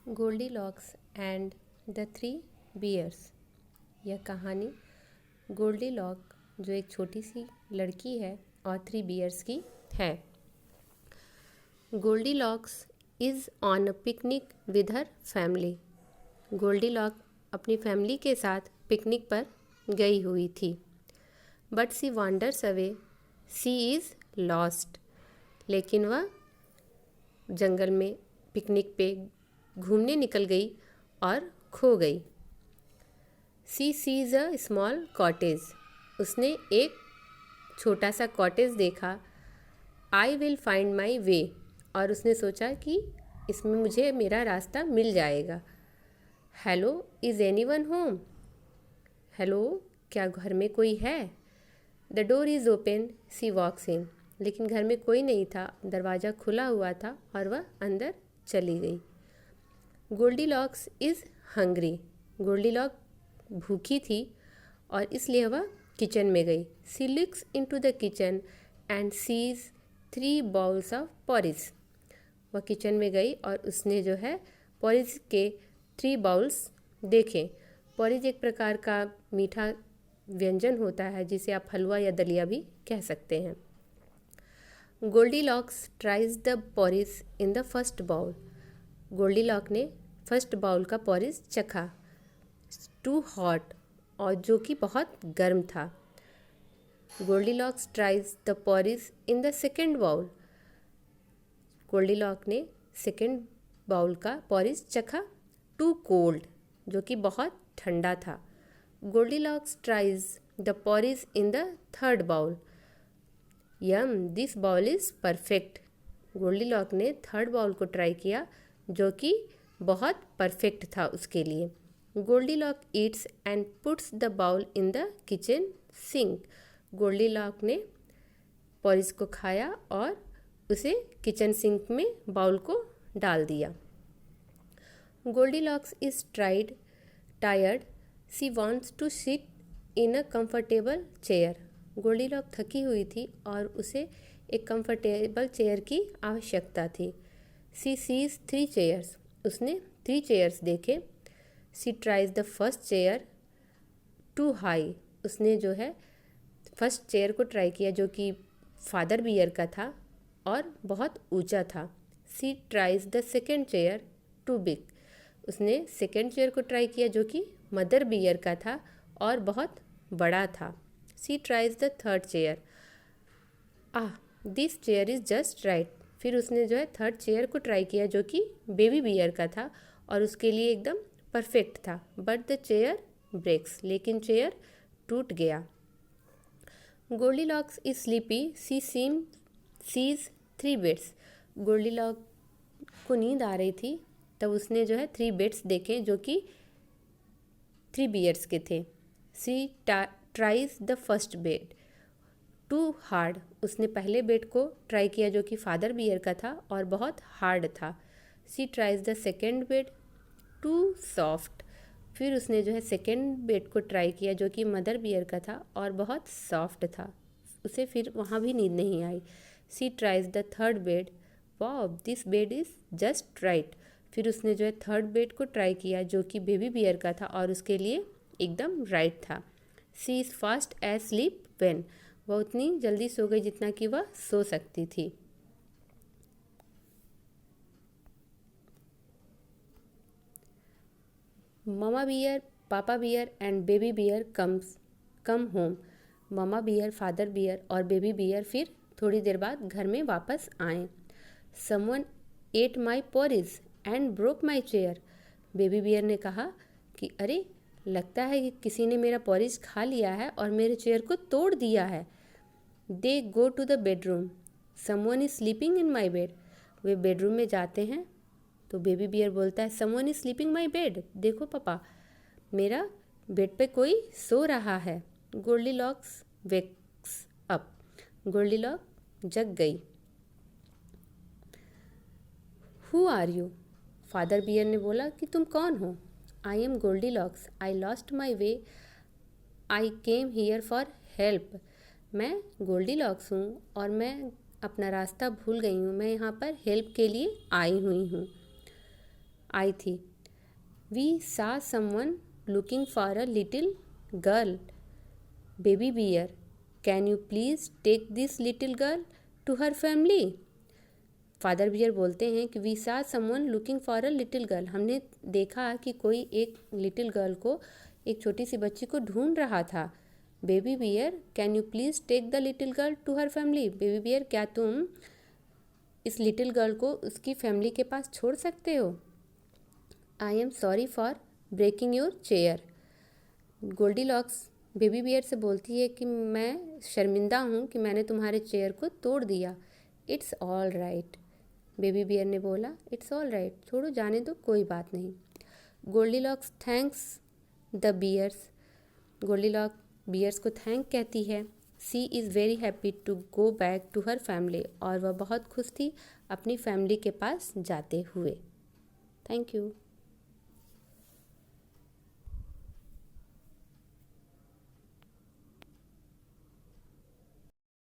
Goldilocks and the three bears. यह कहानी Goldilock जो एक छोटी सी लड़की है और थ्री बियर्स की है। Goldilocks is on a picnic with her family. Goldilock अपनी फैमिली के साथ पिकनिक पर गई हुई थी। But she wanders away, she is lost. लेकिन वह जंगल में पिकनिक पे घूमने निकल गई और खो गई। She sees a small cottage. उसने एक छोटा सा कॉटेज देखा। आई विल फाइंड माई वे। और उसने सोचा कि इसमें मुझे मेरा रास्ता मिल जाएगा। Hello, is any one home? Hello, क्या घर में कोई है? The door is open. She walks in. लेकिन घर में कोई नहीं था, दरवाज़ा खुला हुआ था और वह अंदर चली गई। Goldilocks is hungry. गोल्डीलॉक भूखी थी और इसलिए वह किचन में गई। She looks into the kitchen and sees 3 bowls of porridge. वह किचन में गई और उसने जो है पॉरिज के 3 बाउल्स देखे। पॉरिज एक प्रकार का मीठा व्यंजन होता है जिसे आप हलवा या दलिया भी कह सकते हैं। Goldilocks tries the porridge in the first bowl. Goldilock ने फर्स्ट बाउल का पॉरिज चखा। टू हॉट, और जो कि बहुत गर्म था। Goldilocks tries the porridge in the second bowl. Goldilock ने सेकेंड बाउल का पॉरिज चखा। टू कोल्ड, जो कि बहुत ठंडा था। Goldilocks tries the porridge in the third bowl. Yum, this bowl is perfect. Goldilock ने थर्ड बाउल को ट्राई किया जो कि बहुत परफेक्ट था उसके लिए। Goldilock eats and puts the bowl in the kitchen sink. Goldilock ने पॉरिज को खाया और उसे किचन सिंक में बाउल को डाल दिया। Goldilocks is tired. She wants to sit in a comfortable chair. Goldilock थकी हुई थी और उसे एक कंफर्टेबल चेयर की आवश्यकता थी। She sees 3 chairs. उसने 3 चेयर्स देखे। She tries the first chair. Too high. उसने जो है फर्स्ट चेयर को ट्राई किया जो कि फादर बियर का था और बहुत ऊंचा था। She tries the second chair. Too big. उसने सेकेंड चेयर को ट्राई किया जो कि मदर बियर का था और बहुत बड़ा था। She tries the third chair. This chair is just right. फिर उसने जो है थर्ड चेयर को ट्राई किया जो कि बेबी बियर का था और उसके लिए एकदम परफेक्ट था। But the chair breaks. लेकिन चेयर टूट गया। Goldilocks is sleepy. Sees 3 beds. Goldilock को नींद आ रही थी, तब उसने जो है 3 बेड्स देखे जो कि 3 बियर्स के थे। She tries the first bed. Too hard. उसने पहले बेड को ट्राई किया जो कि फादर बियर का था और बहुत हार्ड था। She tries the second bed. Too soft. फिर उसने जो है सेकेंड बेड को ट्राई किया जो कि मदर बियर का था और बहुत सॉफ्ट था। उसे फिर वहाँ भी नींद नहीं आई। She tries the third bed. Wow, this bed is just right. फिर उसने जो है थर्ड बेड को ट्राई किया जो कि बेबी बियर का था और उसके लिए एकदम राइट था। She is fast asleep when. वह उतनी जल्दी सो गई जितना कि वह सो सकती थी। Mama bear, papa bear and baby bear come home. Mama bear, father bear और बेबी बियर फिर थोड़ी देर बाद घर में वापस आए। Someone ate my porridge and broke my chair. Baby bear ने कहा कि अरे, लगता है कि किसी ने मेरा पॉरिज खा लिया है और मेरे चेयर को तोड़ दिया है। They go to the bedroom. Someone is sleeping in my bed. वे बेडरूम में जाते हैं तो बेबी बियर बोलता है, someone is sleeping my bed. देखो पापा, मेरा बेड पे कोई सो रहा है। Goldilocks wakes up. गोल्डीलॉक जग गई। Who are you? Father bear ने बोला कि तुम कौन हो? I am Goldilocks. I lost my way. I came here for help. मैं गोल्डीलॉक्स हूँ और मैं अपना रास्ता भूल गई हूँ। मैं यहाँ पर हेल्प के लिए आई हुई हूँ। आई थी। We saw someone looking for a little girl. Baby bear, can you please take this little girl to her family. Father bear बोलते हैं कि we saw someone looking for a little girl, हमने देखा कि कोई एक लिटिल गर्ल को, एक छोटी सी बच्ची को ढूंढ रहा था। Baby bear, can you please take the little girl to her family. Baby bear, क्या तुम इस लिटिल गर्ल को उसकी फैमिली के पास छोड़ सकते हो। I am sorry for breaking your chair. Goldilocks baby bear से बोलती है कि मैं शर्मिंदा हूँ कि मैंने तुम्हारे चेयर को तोड़ दिया। It's all right. Baby bear ने बोला, इट्स ऑल राइट, छोड़ो जाने दो, कोई बात नहीं। Goldilocks thanks the bears. Goldilock bears को थैंक कहती है। She is very happy to go back to her family, और वह बहुत खुश थी अपनी फैमिली के पास जाते हुए। Thank you.